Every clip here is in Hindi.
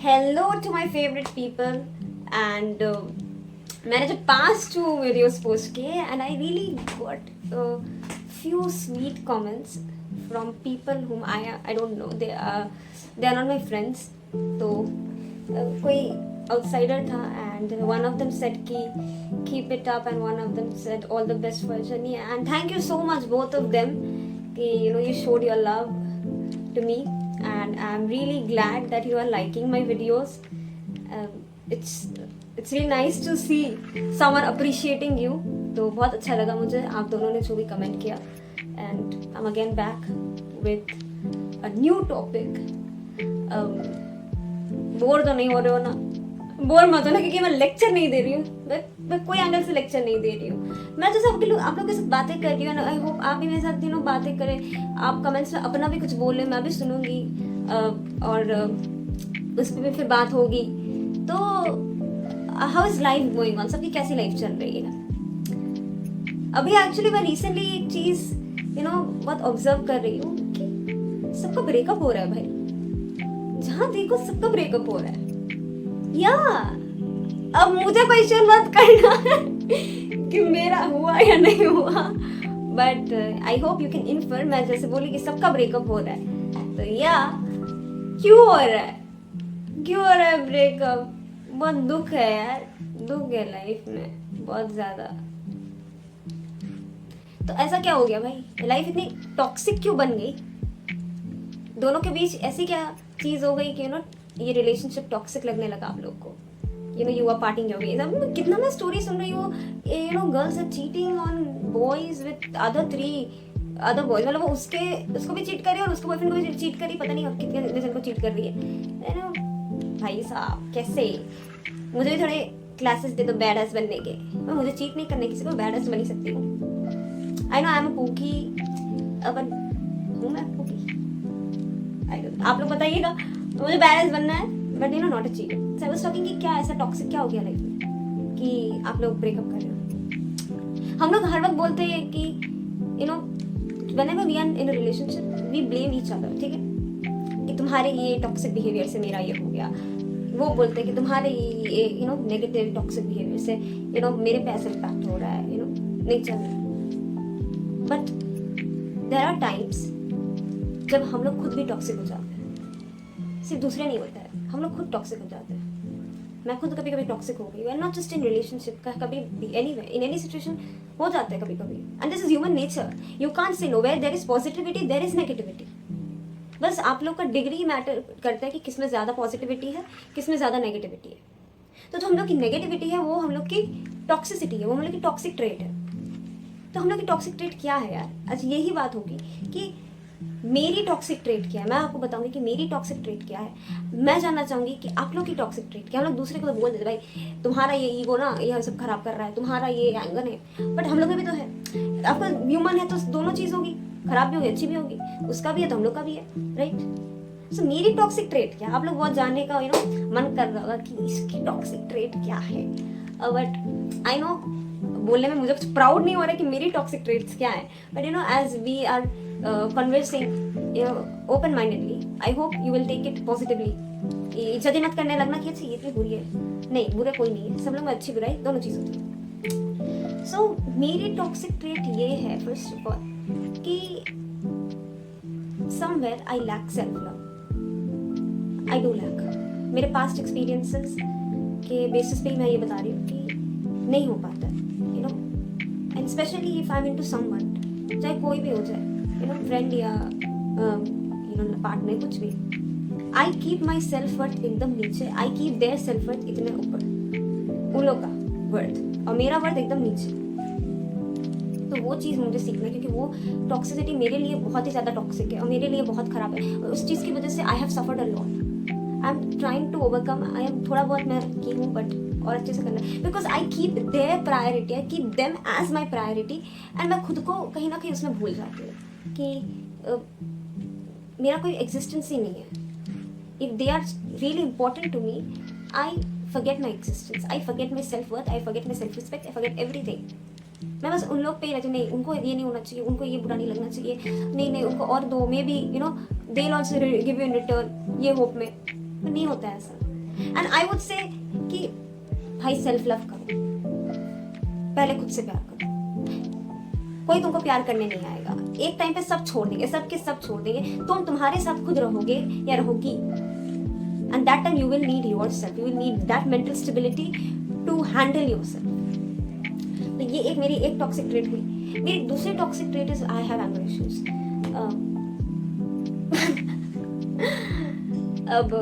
hello to my favorite people and मैंने जो past 2 videos post किए and I really got a few sweet comments from people whom I don't know, they are not my friends. तो कोई outsider था and one of them said कि keep it up and one of them said all the best for your journey and thank you so much both of them कि you showed your love to me and I'm really glad that you are liking my videos. It's really nice to see someone appreciating you. तो बहुत अच्छा लगा मुझे आप दोनों ने जो भी कमेंट किया and I'm again back with a new topic. Bore तो नहीं हो रहे हो ना? बोर मत हो ना, क्योंकि मैं लेक्चर नहीं दे रही हूँ, मैं कोई एंगल से लेक्चर नहीं दे रही हूँ. मैं जैसे आप लोग के साथ बातें कर रही हूँ. आई होप आप भी मेरे साथ बातें करें, आप कमेंट्स में अपना भी कुछ बोले, मैं भी सुनूंगी और उस पर भी फिर बात होगी. तो how is life going on, सबकी कैसी लाइफ चल रही है. अभी एक्चुअली मैं रिसेंटली एक चीज बहुत ऑब्जर्व कर रही हूँ कि सबका ब्रेकअप हो रहा है भाई. जहाँ देखो सबका ब्रेकअप हो रहा है. या अब मुझे क्वेश्चन मत करना कि मेरा हुआ या नहीं हुआ, but I hope you can infer. मैं जैसे बोली कि सबका ब्रेकअप हो रहा है, तो या क्यों हो रहा है, क्यों हो रहा है ब्रेकअप. बहुत दुख है यार, दुख है लाइफ में बहुत ज्यादा. तो ऐसा क्या हो गया भाई, लाइफ इतनी टॉक्सिक क्यों बन गई. दोनों के बीच ऐसी क्या चीज हो गई कि ये रिलेशनशिप टॉक्सिक लगने लगा आप लोग को. You are parting your ways. कितना मैं स्टोरी सुन रही हूँ, girls are cheating on boys with other boys. मतलब वो उसको भी चीट करी और उसके बॉयफ्रेंड को भी चीट करी, पता नहीं और कितने जन को चीट कर रही है. भाई साहब कैसे. मुझे भी थोड़े क्लासेस दे दो बैड एस बनने के. मैं मुझे चीट नहीं करने किसी को, बैड एस बन ही सकती हूँ. I know I am a pookie, अपन हूँ मैं पूकी. आप लोग बताइएगा, मुझे बैलेंस बनना है but not a cheater. So I was talking कि क्या ऐसा टॉक्सिक क्या हो गया लाइफ में कि आप लोग ब्रेकअप कर रहे हो. हम लोग हर वक्त बोलते हैं कि whenever we are in a relationship we blame each other. ठीक है कि तुम्हारे ये टॉक्सिक बिहेवियर से मेरा ये हो गया. वो बोलते हैं कि तुम्हारे ये नेगेटिव टॉक्सिक बिहेवियर से मेरे पे ऐसा इम्पैक्ट हो रहा है, नहीं चल रहा. बट देयर आर टाइम्स जब हम लोग खुद भी टॉक्सिक हो जाते हैं. सिर्फ दूसरे नहीं होता है, हम लोग खुद टॉक्सिक हो जाते हैं. मैं खुद कभी कभी टॉक्सिक हो गई, and not just in relationship का, कभी भी एनीवे इन एनी सिचुएशन हो जाता है कभी कभी. And this is human nature. You can't say no where there is positivity there is negativity. बस आप लोग का डिग्री मैटर करता है कि किस में ज़्यादा पॉजिटिविटी है, किस में ज़्यादा नेगेटिविटी है. तो जो हम लोग की नेगेटिविटी है वो हम लोग की टॉक्सिसिटी है, वो हम लोग की टॉक्सिक ट्रेट है. तो हम लोग की टॉक्सिक ट्रेट क्या है यार. आज यही बात होगी कि मेरी टॉक्सिक ट्रेट क्या है. मैं आपको बताऊंगी कि मेरी टॉक्सिक ट्रेट क्या है. मैं जानना चाहूंगी कि आप लोग की टॉक्सिक ट्रेट क्या है. हम लोग दूसरे को तो बोल देते भाई तुम्हारा ये ईगो ना ये सब खराब कर रहा है, तुम्हारा ये एंगर है. बट हम लोग का भी तो है. आपका ह्यूमन है तो दोनों चीज होगी, खराब भी होगी अच्छी भी होगी. उसका भी है तो हम लोग का भी है, राइट. सो मेरी टॉक्सिक ट्रेट क्या. आप लोग बहुत जानने का मन कर रहा होगा कि इसकी टॉक्सिक ट्रेट क्या है. बट आई नो बोलने में मुझे कुछ प्राउड नहीं हो रहा है कि मेरी टॉक्सिक ट्रेट्स क्या है. But as we are conversing open mindedly, I hope you will take it positively. जज मत करने लगना कि अच्छा ये तो बुरी है. नहीं, बुरा कोई नहीं है, सब लोग में अच्छी बुराई दोनों चीज होती है. सो मेरी टॉक्सिक ट्रेट ये है फर्स्ट ऑफ ऑल कि somewhere I lack self love. I do lack. मेरे पास्ट एक्सपीरियंसेस के बेसिस पे ही मैं ये बता रही हूँ कि नहीं हो पाता and specially if I am into someone, चाहे कोई भी हो जाए, फ्रेंड या पार्टनर, कुछ भी. I keep my self worth एकदम नीचे. आई कीप देयर सेल्फ वर्थ इतने ऊपर, उन लोग का वर्थ और मेरा वर्थ एकदम नीचे. तो वो चीज़ मुझे सीखना है क्योंकि वो टॉक्सिसिटी मेरे लिए बहुत ही ज़्यादा टॉक्सिक है और मेरे लिए बहुत ख़राब है. और उस चीज़ की वजह से I have suffered a lot. I am trying to overcome. I am थोड़ा बहुत मैं की हूँ बट और अच्छे से करना है because I keep their priority. I keep them as my priority and मैं खुद को कहीं ना कहीं उसमें भूल जाती हूँ कि मेरा कोई एग्जिस्टेंस ही नहीं है. If they are really important to me I forget my existence. I forget my self worth. I forget my self respect. I forget everything. मैं बस उन लोग पे ही रहती हूँ. नहीं उनको ये नहीं होना चाहिए, उनको ये बुरा नहीं लगना चाहिए, नहीं उनको और दो may be they will also give you in return, ये होप में. नहीं होता है ऐसा. एंड आई वुड से कि भाई सेल्फ लव करो, पहले खुद से प्यार करो। कोई तुमको प्यार करने नहीं आएगा, एक टाइम पे सब छोड़ देंगे, सब के सब छोड़ देंगे, तुम तुम्हारे साथ खुद रहोगे या रहोगी। And that time you will need yourself, you will need that mental stability to handle yourself. तो ये एक मेरी एक टॉक्सिक ट्रेट हुई। मेरी दूसरी toxic trait is I have anger issues. अब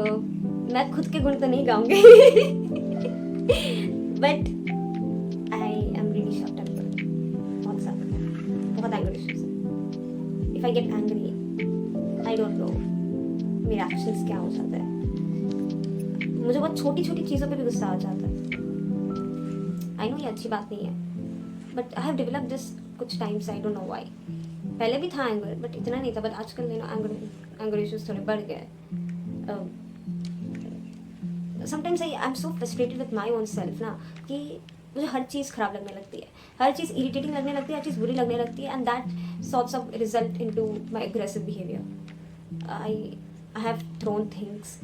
मैं खुद के गुण तो नहीं गाऊंगी but I am really short tempered, बहुत ज्यादा, बहुत एंगर इश्यूज है। If I get angry I don't know मेरे एक्शंस क्या हो जाता है, मुझे बहुत छोटी छोटी चीज़ों पे भी गुस्सा आ जाता है। आई नो ये अच्छी बात नहीं है, but I have developed this कुछ टाइम से, आई डोंट नो व्हाई। पहले भी था एंगर बट इतना नहीं था, बट आजकल एंगर इश्यूज थोड़े बढ़ गए। Sometimes I am so frustrated with my own self ना, कि मुझे हर चीज़ खराब लगने लगती है, हर चीज़ इरिटेटिंग लगने लगती है, हर चीज़ बुरी लगने लगती है, and that sorts of result in to my aggressive behaviour. I have thrown things,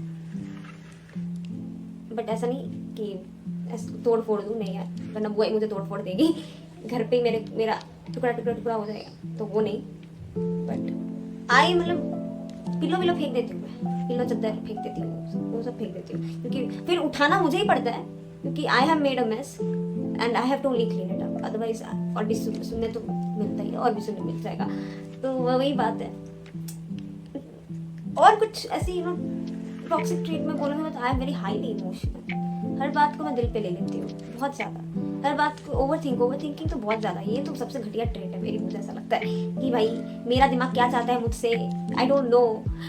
but ऐसा नहीं कि तोड़ फोड़ दूँ, नहीं यार, वरना बुआ ही मुझे तोड़ फोड़ देगी, घर पे मेरा टुकड़ा टुकड़ा टुकड़ा हो जाएगा, तो वो नहीं। बट आई मतलब पिलो फेंक देती हूँ, मैं पिलो चद्दर फेंक देती हूँ, वो सब फेंक देती हूँ, क्योंकि फिर उठाना मुझे ही पड़ता है, क्योंकि I have made a mess and I have to only clean it up, otherwise और भी सुनने तो मिलता ही है, और भी सुनने मिल जाएगा। तो वही बात है। और कुछ ऐसी टॉक्सिक ट्रीट में बोलूँगी तो I am very highly emotional, हर बात को मैं दिल पे ले लेती हूँ बहुत ज़्यादा, हर बात को ओवर थिंकिंग तो बहुत ज़्यादा, ये तो सबसे घटिया ट्रेट है मेरी। मुझे ऐसा लगता है कि भाई मेरा दिमाग क्या चाहता है मुझसे, आई डोंट नो।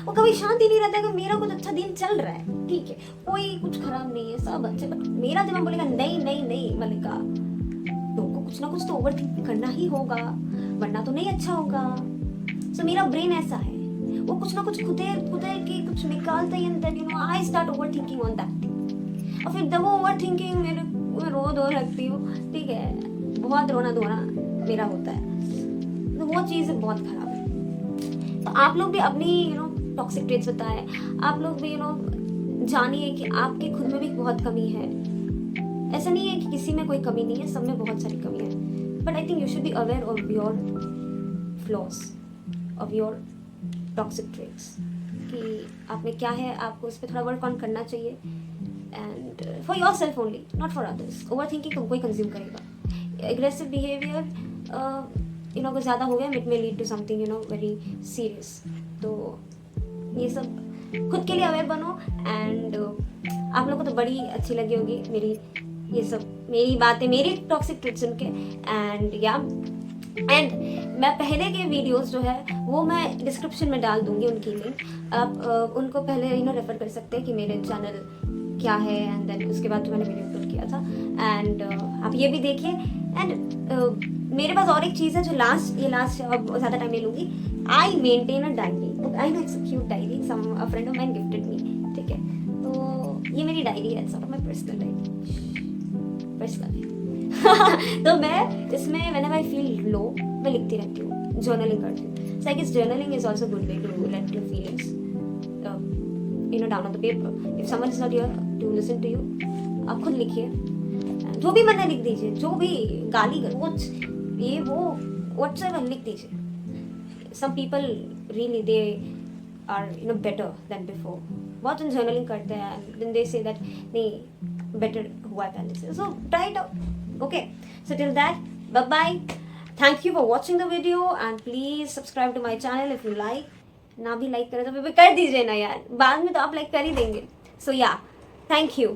वो कभी शांति नहीं रहता है कि मेरा कुछ अच्छा दिन चल रहा है, ठीक है, कोई कुछ खराब नहीं है, सब अच्छे, बट मेरा दिमाग बोलेगा नहीं नहीं नहीं मल्लिका, तुमको कुछ ना कुछ तो ओवर थिंक करना ही होगा, वरना तो नहीं अच्छा होगा। सो मेरा ब्रेन ऐसा है, वो कुछ ना कुछ खुदे के कुछ निकालता ही अंदर, you know, I start over thinking on that thing, और फिर जब वो ओवर थिंकिंग मैं रो रखती हूँ, ठीक है, बहुत रोना धोना मेरा होता है, तो वो चीज़ बहुत खराब है। तो आप लोग भी अपनी टॉक्सिक ट्रेट्स बताएं, आप लोग भी जानिए कि आपके खुद में भी बहुत कमी है। ऐसा नहीं है कि किसी में कोई कमी नहीं है, सब में बहुत सारी कमी है, but I think you should be aware of your flaws, of your toxic traits, कि आप में क्या है, आपको इस पर थोड़ा वर्क ऑन करना चाहिए, and for your self only, not for others. Overthinking तुमको ही कंज्यूम करेगा। एग्रेसिव बिहेवियर अगर ज़्यादा हो गया, it may lead to something very serious. तो ये सब खुद के लिए अवेयर बनो, एंड आप लोगों को तो बड़ी अच्छी लगी होगी मेरी बातें, मेरी टॉक्सिक ट्रेट्स सुन के, एंड मैं पहले के वीडियोस जो है वो मैं डिस्क्रिप्शन में डाल दूंगी उनकी लिंक, आप उनको पहले रेफर कर सकते हैं कि मेरे चैनल क्या है, एंड देन उसके बाद जो मैंने वीडियो अपलोड किया था, एंड आप ये भी देखिए। एंड मेरे पास और एक चीज़ है जो लास्ट अब ज़्यादा टाइम ले लूँगी, I maintain a diary, I know it's a cute diary, a friend of mine gifted me, ठीक है, तो ये मेरी डायरी है, sort of my personal diary, personal तो मैं इसमें व्हेनेवर आई फील लो मैं लिखती रहती हूँ, जर्नलिंग करती हूँ। So I guess journaling is also good way to let your feelings down on the paper. If someone is not here to listen to you, आप खुद लिखिए, जो भी मन है लिख दीजिए, जो भी गाली गलौज ये वो व्हाटएवर लिख दीजिए। Some people really they are better than before, बहुत जन जर्नलिंग करते हैं, देन दे से दैट नहीं बेटर हुआ पहले से, so try it out. Okay, so till that, bye bye. Thank you for watching the video, and please subscribe to my channel if you like. ना भी like करें तो भी कर दीजिए ना यार, बाद में तो आप like कर ही देंगे. So yeah, thank you.